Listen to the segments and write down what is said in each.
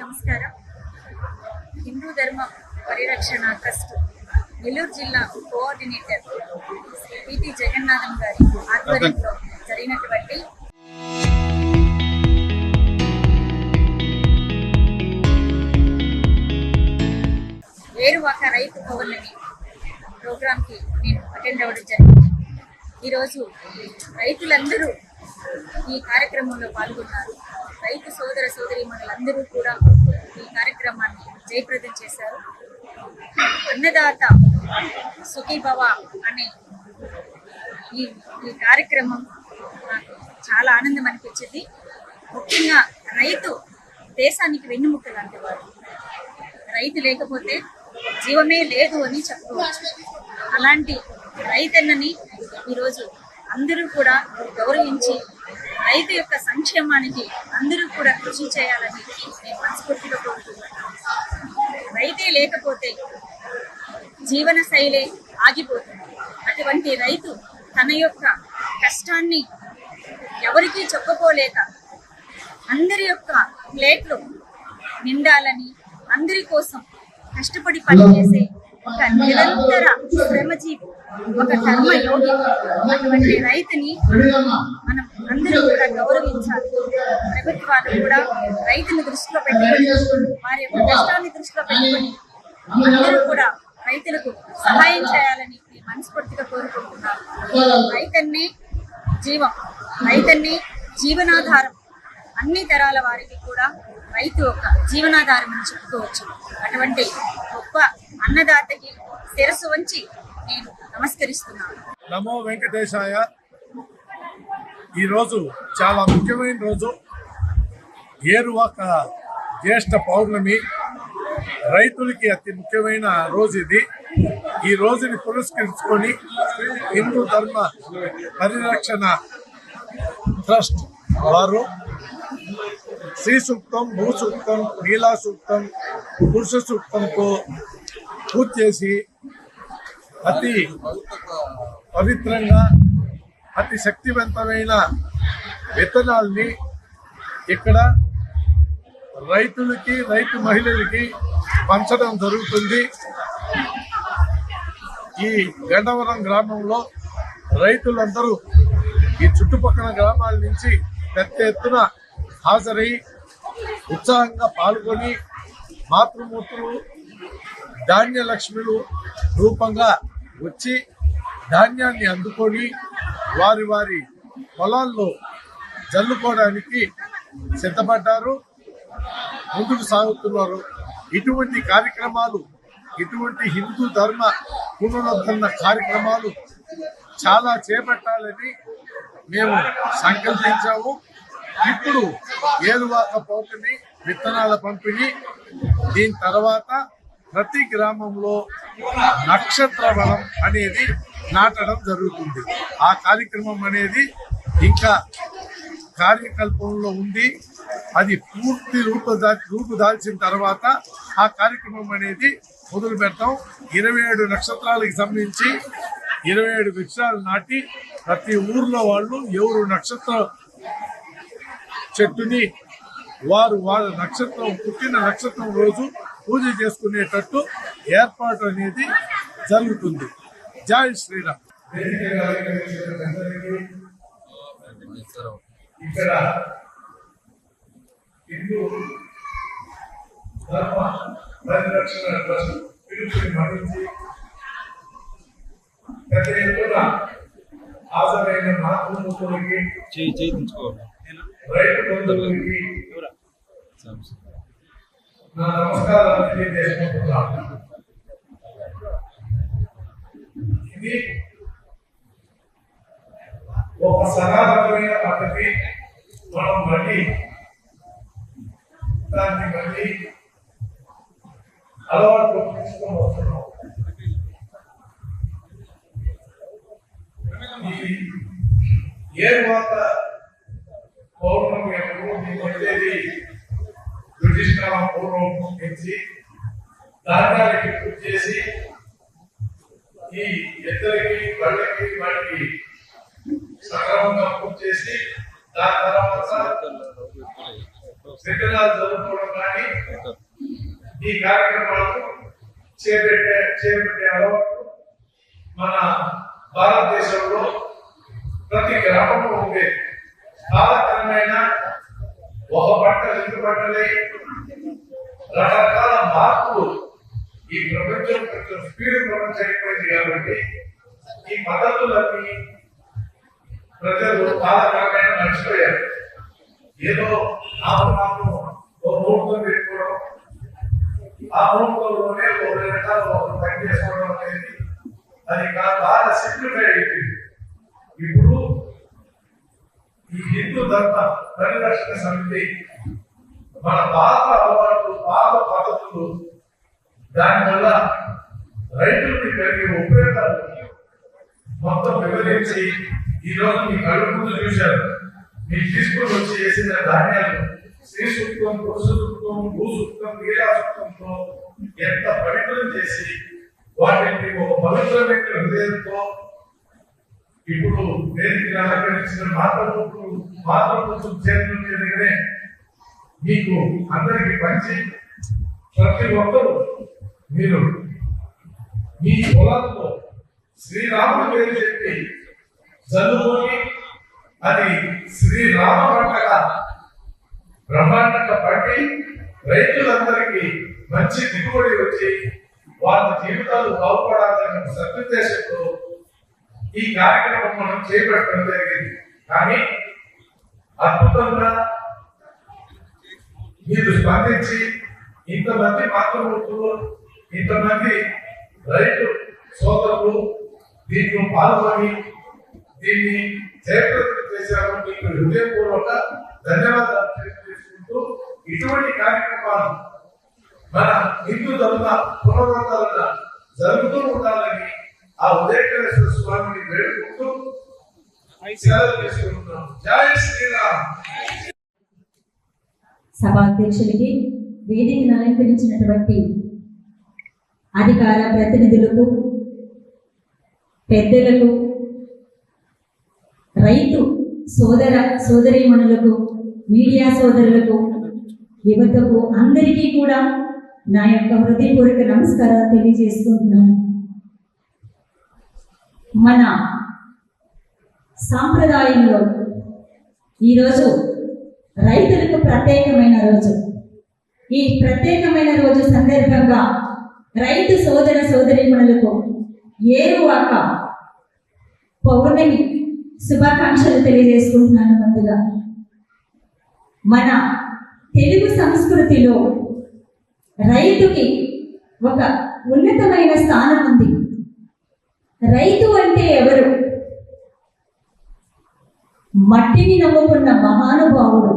నమస్కారం. హిందూ ధర్మ పరిరక్షణ ట్రస్ట్ నెల్లూరు జిల్లా coordinator PT Jagannatham గారి ఆధ్వర్యంలో జరిగినటువంటి ఏరువాక రైతు పౌర్ణమి ప్రోగ్రాంకి నేను అటెండ్ అవ్వడం జరిగింది. ఈరోజు రైతులందరూ ఈ కార్యక్రమంలో పాల్గొన్నారు. రైతు సోదర సోదరీమణులందరూ కూడా ఈ కార్యక్రమాన్ని జయప్రదం చేశారు. అన్నదాత సుఖీభవ అనే ఈ కార్యక్రమం నాకు చాలా ఆనందం అనిపించింది. ముఖ్యంగా రైతు దేశానికి వెన్నుముక్క లాంటి వారు. రైతు లేకపోతే జీవమే లేదు అని చెప్పుకోవచ్చు. అలాంటి రైతన్నని ఈరోజు అందరూ కూడా గౌరవించి రైతు యొక్క సంక్షేమానికి అందరూ కూడా కృషి చేయాలని నేను మనస్ఫూర్తిగా కోరుతున్నాను. రైతే లేకపోతే జీవన శైలే ఆగిపోతుంది. అటువంటి రైతు తన యొక్క కష్టాన్ని ఎవరికీ చెప్పుకోలేక అందరి యొక్క ప్లేట్లు నిండాలని, అందరి కోసం కష్టపడి పనిచేసే ఒక నిరంతర శ్రమజీవి, ఒక కర్మయోగి. అటువంటి రైతుని మనం అందరూ కూడా గౌరవించాలి. ప్రభుత్వాలు కూడా రైతుని దృష్టిలో పెట్టుకొని, వారి యొక్క కష్టాన్ని దృష్టిలో పెట్టుకొని అందరూ కూడా రైతులకు సహాయం చేయాలని నేను మనస్ఫూర్తిగా కోరుకుంటున్నాను. రైతన్నే జీవం, రైతన్నే జీవనాధారం. అన్ని తరాల వారికి కూడా రైతు ఒక జీవనాధారం అని చెప్పుకోవచ్చు. అటువంటి గొప్ప అన్నదాతకి శిరస్సు వంచి నేను నమస్కరిస్తున్నాను. నమో వెంకటేశాయ. ఈరోజు చాలా ముఖ్యమైన రోజు. ఏరువాక జ్యేష్ఠ పౌర్ణమి. రైతులకి అతి ముఖ్యమైన రోజు ఇది. ఈ రోజుని పురస్కరించుకొని హిందూ ధర్మ పరిరక్షణ ట్రస్ట్ వారు శ్రీ సూక్తం, భూ సూక్తం, నీలా సూక్తం, పురుష సూక్తంతో పూజ చేసి అతి పవిత్రంగా అతి శక్తివంతమైన విత్తనాల్ని ఇక్కడ రైతులకి, రైతు మహిళలకి పంచడం జరుగుతుంది. ఈ గండవరం గ్రామంలో రైతులందరూ ఈ చుట్టుపక్కల గ్రామాల నుంచి పెద్ద ఎత్తున హాజరై ఉత్సాహంగా పాల్గొని మాతృమూర్తులు, ధాన్య లక్ష్మిలు రూపంగా వచ్చి ధాన్యాన్ని అందుకొని వారి వారి పొలాల్లో జల్లుకోవడానికి సిద్ధపడ్డారు, ముందుకు సాగుతున్నారు. ఇటువంటి కార్యక్రమాలు, ఇటువంటి హిందూ ధర్మ పునరుద్ధరణ కార్యక్రమాలు చాలా చేపట్టాలని మేము సంకల్పించాము. ఇప్పుడు ఏరువాక పౌర్ణమి, విత్తనాల పంపిణీ, దీని తర్వాత ప్రతి గ్రామంలో నక్షత్ర వనం అనేది నాటడం జరుగుతుంది. ఆ కార్యక్రమం అనేది ఇంకా కార్యకల్పంలో ఉంది. అది పూర్తి రూపుదాల్చిన తర్వాత ఆ కార్యక్రమం అనేది మొదలు పెడతాం. 27 నక్షత్రాలకు సంబంధించి 27 వృక్షాలు నాటి ప్రతి ఊర్లో వాళ్ళు ఎవరు నక్షత్ర చెట్టుని వారు వాళ్ళ నక్షత్రం, పుట్టిన నక్షత్రం రోజు పూజ చేసుకునేటట్టు ఏర్పాటు అనేది జరుగుతుంది. జై శ్రీరామ్. ఇక్కడ హిందూ ధర్మ పరిరక్షణ ట్రస్ట్ పిలుపుని మన్నించి పెద్ద ఎత్తున హాజరైన మాతృమూర్తులకి, రైతు బంధువులకి నా నమస్కారాలు తెలియజేసుకుంటున్నాను. ఇది ఒక సకాలమైన పద్ధతి. మనం దాన్ని మళ్ళీ అలవాటు తీసుకొని వస్తున్నాం. ఏరువాక పౌర్ణమి వచ్చేది బ్రిటిష్ కాలం పూర్వం నుంచి ధాన్యాలకి పూజ చేసి ఈ ఎద్దరికి, బళ్ళకి, వాటికి సక్రమంగా పూజ చేసి దాని తర్వాత విత్తనాలు చదువుకోవడం కానీ ఈ కార్యక్రమాలకు చేపట్టే అలవాటు మన భారతదేశంలో ప్రతి గ్రామంలో ఉండే కాలక్రమేణా ఒక పంట రెండు పంటలై రకరకాల మార్పులు ఈ ప్రపంచం కొంచెం స్పీడ్ ప్రపంచం అయిపోయింది కాబట్టి ఈ పద్ధతులన్నీ ప్రజలు కాలక్రమేణా మర్చిపోయారు. ఏదో నామమాత్రం ఒక ముహూర్తం పెట్టుకోవడం, ఆ ముహూర్తంలోనే ఒక రకాల పని చేసుకోవడం అనేది అది బాగా సింప్లిఫై అయిపోయింది. ఇప్పుడు ఈ హిందూ ధర్మ పరిరక్షణ సమితి మన పాత అలవాట్లు, పాత పద్ధతులు, దానివల్ల రైతులకి కలిగే ఉపయోగాలు మొత్తం వివరించి ఈ రోజు మీ కళ్ళు ముందు చూశారు. మీరు తీసుకుని వచ్చి చేసిన ధాన్యాలు శ్రీ సూక్తం, పురుష సూక్తం, భూ సూక్తం, క్రీడా సూక్తంతో ఎంత పవిత్రం చేసి వాటిని ఒక పవిత్రమైన హృదయంతో ఇప్పుడు వేదికను అలంకరించిన మాతృపుత్రుల చేతుల మీదనే మీకు అందరికి పంచి ప్రతి ఒక్కరూ మీరు మీ పొలంలో శ్రీరాముడు పేరు చెప్పి చదువుకొని అది శ్రీరామ పంటగా బ్రహ్మాండంగా పండి రైతులందరికీ మంచి దిగుబడి వచ్చి వాళ్ళ జీవితాలు బాగుపడాలనే సదుద్దేశంతో ఈ కార్యక్రమం మనం చేపట్టడం జరిగింది. కానీ అద్భుతంగా మీరు స్పందించి ఇంతమంది మాతృమూర్తులు, ఇంతమంది రైతు సోదరులు దీంట్లో పాల్గొని దీన్ని జయప్రదం చేశారు. మీకు హృదయపూర్వక ధన్యవాదాలు తెలియజేసుకుంటూ ఇటువంటి కార్యక్రమాలు మన హిందూ ధర్మ పునరుద్ధరణ జరుగుతూ ఉండాలని ఆ ఉదయకేశ్వర స్వామిని వేడుకుంటూ సెలవు తీసుకుంటున్నాం. జై శ్రీరామ్. సభాధ్యక్షులకి, వేదికను అలంకరించినటువంటి అధికార ప్రతినిధులకు, పెద్దలకు, రైతు సోదర సోదరీమణులకు, మీడియా సోదరులకు, యువతకు అందరికీ కూడా నా యొక్క హృదయపూర్వక నమస్కారాలు తెలియజేసుకుంటున్నాను. మన సాంప్రదాయంలో ఈరోజు రైతులకు ప్రత్యేకమైన రోజు. ఈ ప్రత్యేకమైన రోజు సందర్భంగా రైతు సోదర సోదరీమణులకు ఏరువాక పౌర్ణమి శుభాకాంక్షలు తెలియజేసుకుంటున్నాను. ముందుగా మన తెలుగు సంస్కృతిలో రైతుకి ఒక ఉన్నతమైన స్థానం ఉంది. రైతు అంటే ఎవరు? మట్టిని నమ్ముకున్న మహానుభావుడు,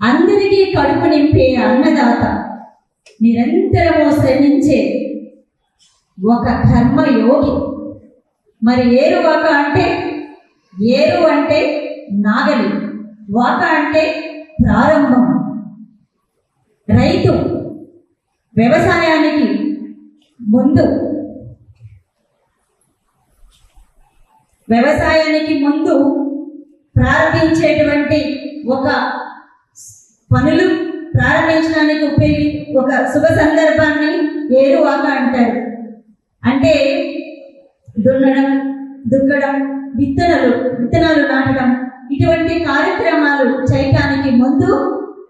అందరికీ కడుపు నింపే అన్నదాత, నిరంతరము శ్రమించే ఒక కర్మయోగి. మరి ఏరువాక అంటే, ఏరు అంటే నాగలి, వాక అంటే ప్రారంభం. రైతు వ్యవసాయానికి ముందు ప్రారంభించేటువంటి ఒక పనులు ప్రారంభించడానికి ఒక శుభ సందర్భాన్ని ఏరువాక అంటారు. అంటే దున్నడం, దుక్కడం, విత్తనాలు నాటడం, ఇటువంటి కార్యక్రమాలు చేయటానికి ముందు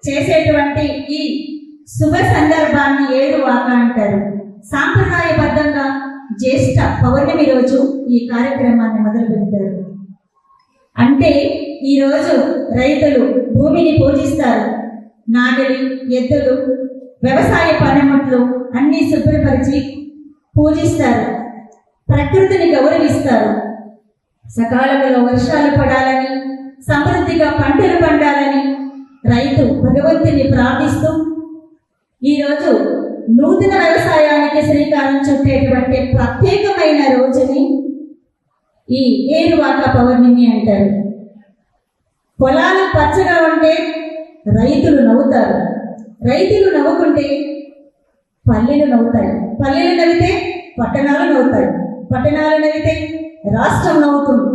చేసేటువంటి ఈ శుభ సందర్భాన్ని ఏరువాక అంటారు. సాంప్రదాయబద్ధంగా జ్యేష్ఠ పౌర్ణమి రోజు ఈ కార్యక్రమాన్ని మొదలు పెడతారు. అంటే ఈరోజు రైతులు భూమిని పూజిస్తారు. నాగలి, ఎద్దులు, వ్యవసాయ పనిముట్లు అన్ని శుభ్రపరిచి పూజిస్తారు. ప్రకృతిని గౌరవిస్తారు. సకాలంలో వర్షాలు పడాలని, సమృద్ధిగా పంటలు పండాలని రైతు భగవంతుని ప్రార్థిస్తూ ఈరోజు నూతన వ్యవసాయానికి శ్రీకారం చుట్టేటువంటి ప్రత్యేకమైన రోజుని ఈ ఏరువాక పౌర్ణమి అంటారు. పొలాలు పచ్చగా ఉంటే రైతులు నవ్వుతారు. రైతులు నవ్వుకుంటే పల్లెలు నవ్వుతాయి. పల్లెలు నవ్వితే పట్టణాలు నవ్వుతాయి. పట్టణాలు నవ్వితే రాష్ట్రం నవ్వుతుంది.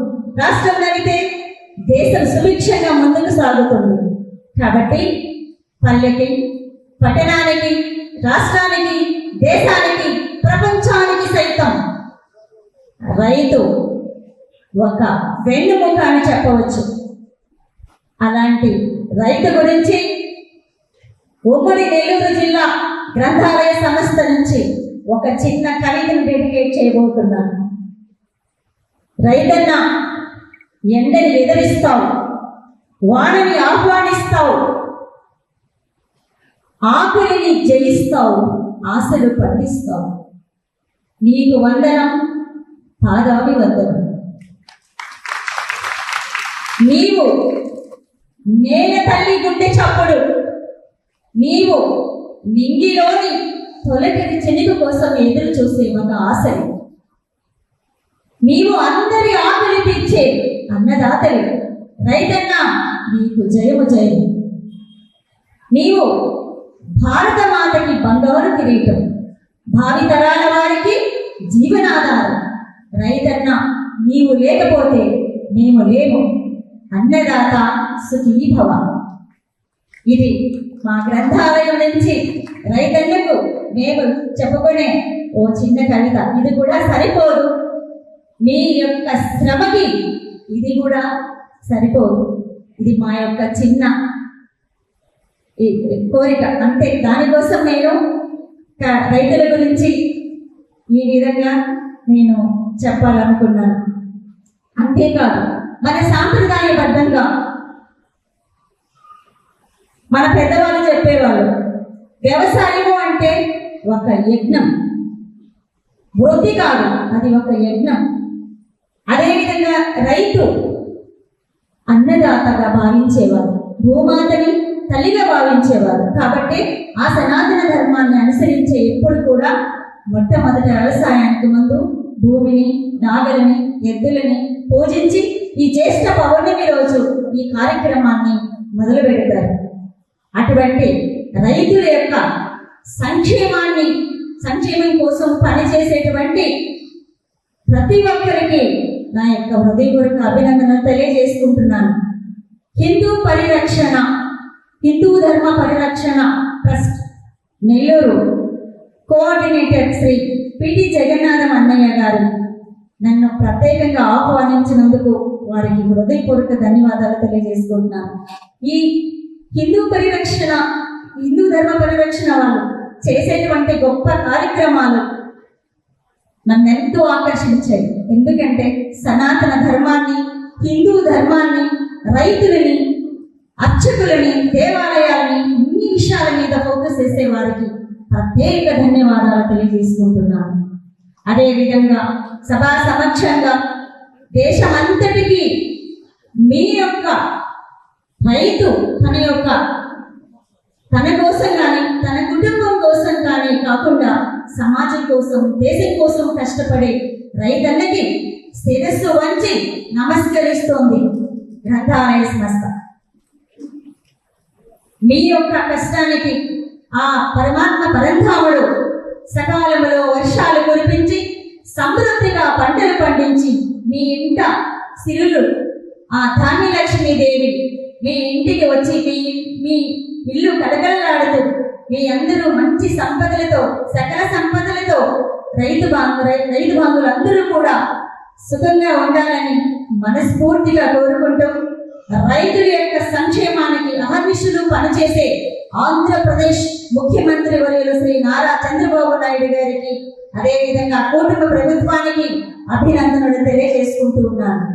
రాష్ట్రం నవ్వితే దేశం సుభిక్షంగా ముందుకు సాగుతుంది. కాబట్టి పల్లెకి, పట్టణానికి, రాష్ట్రానికి, దేశానికి, ప్రపంచానికి సైతం రైతు ఒక వెన్నుముక అని చెప్పవచ్చు. అలాంటి రైతు గురించి ఉమ్మడి నెల్లూరు జిల్లా గ్రంథాలయ సంస్థ నుంచి ఒక చిన్న కవితను డెడికేట్ చేయబోతున్నాను. రైతన్న, ఎండని ఎదిరిస్తావు, వానని ఆహ్వానిస్తావు, ఆకులిని జయిస్తావు, ఆశలు పండిస్తావు. నీకు వందనం, పాదావి వందనం. నీవు నేల తల్లి గుండె చప్పుడు, నీవు నింగిలోని తొలకరి చెనుగు కోసం ఎదురు చూసే ఒక ఆశలు. నీవు అందరి ఆకలి తీర్చే అన్నదాతవి. రైతన్న, నీకు జయము జయము. నీవు భారత మాతకి బంగారు కిరీటం, భావితరాల వారికి జీవనాధారం. రైతన్న, నీవు లేకపోతే మేము లేము. అన్నదాత సుఖీభవ. ఇది మా గ్రంథాలయం నుంచి రైతన్నకు మేము చెప్పుకునే ఓ చిన్న కవిత. ఇది కూడా సరిపోదు, మీ యొక్క శ్రమకి ఇది కూడా సరిపోదు. ఇది మా యొక్క చిన్న కోరిక అంతే. దానికోసం నేను రైతుల గురించి ఈ విధంగా నేను చెప్పాలనుకున్నాను. అంతేకాదు, మన సాంప్రదాయబద్ధంగా మన పెద్దవాళ్ళు చెప్పేవాళ్ళు, వ్యవసాయము అంటే ఒక యజ్ఞం, వృత్తి కాదు, అది ఒక యజ్ఞం. అదేవిధంగా రైతు అన్నదాతగా భావించేవారు, భూమాతని తల్లిగా భావించేవారు. కాబట్టి ఆ సనాతన ధర్మాన్ని అనుసరించే ఎప్పుడు కూడా మొట్టమొదట వ్యవసాయానికి ముందు భూమిని, నాగలిని, ఎద్దులని పూజించి ఈ జ్యేష్ఠ పౌర్ణమి రోజు ఈ కార్యక్రమాన్ని మొదలు పెడతారు. అటువంటి రైతుల యొక్క సంక్షేమం కోసం పనిచేసేటువంటి ప్రతి ఒక్కరికి నా యొక్క హృదయపూర్వక అభినందనలు తెలియజేసుకుంటున్నాను. Hindu Dharma Parirakshana trust Nellore coordinator Shri PT Jagannatham అన్నయ్య గారు నన్ను ప్రత్యేకంగా ఆహ్వానించినందుకు వారికి హృదయపూర్వక ధన్యవాదాలు తెలియజేసుకుంటున్నాను. ఈ హిందూ ధర్మ పరిరక్షణ వాళ్ళు చేసేటువంటి గొప్ప కార్యక్రమాలు నన్ను ఎంతో ఆకర్షించాయి. ఎందుకంటే సనాతన ధర్మాన్ని, హిందూ ధర్మాన్ని, రైతులని, అర్చకులని, దేవాలయాలని, ఇన్ని విషయాల మీద ఫోకస్ చేసే వారికి ప్రత్యేక ధన్యవాదాలు తెలియజేసుకుంటున్నాను. అదేవిధంగా సభా సమక్షంగా దేశమంతటికి మీ యొక్క రైతు తన కోసం కానీ, తన కుటుంబం కోసం కానీ కాకుండా సమాజం కోసం, దేశం కోసం కష్టపడే రైతన్నకి శిరస్సు వంచి నమస్కరిస్తోంది గ్రంథాలయ సంస్థ. మీ యొక్క కష్టానికి ఆ పరమాత్మ పరంధాముడు సకాలంలో వర్షాలు కురిపించి సమృద్ధిగా పంటలు పండించి మీ ఇంట సిరులు ఆ ధాన్యలక్ష్మీదేవి మీ ఇంటికి వచ్చి మీ ఇల్లు కడగలాడుతూ మీ అందరూ మంచి సంపదలతో, సకల సంపదలతో రైతు బాంధులందరూ కూడా సుఖంగా ఉండాలని మనస్ఫూర్తిగా కోరుకుంటూ రైతుల యొక్క సంక్షేమానికి అహర్నిశలు పనిచేసే ఆంధ్రప్రదేశ్ ముఖ్యమంత్రి వర్యులు శ్రీ నారా చంద్రబాబు నాయుడు గారికి, అదేవిధంగా కూటమి ప్రభుత్వానికి అభినందనలు తెలియజేసుకుంటూ ఉన్నాను.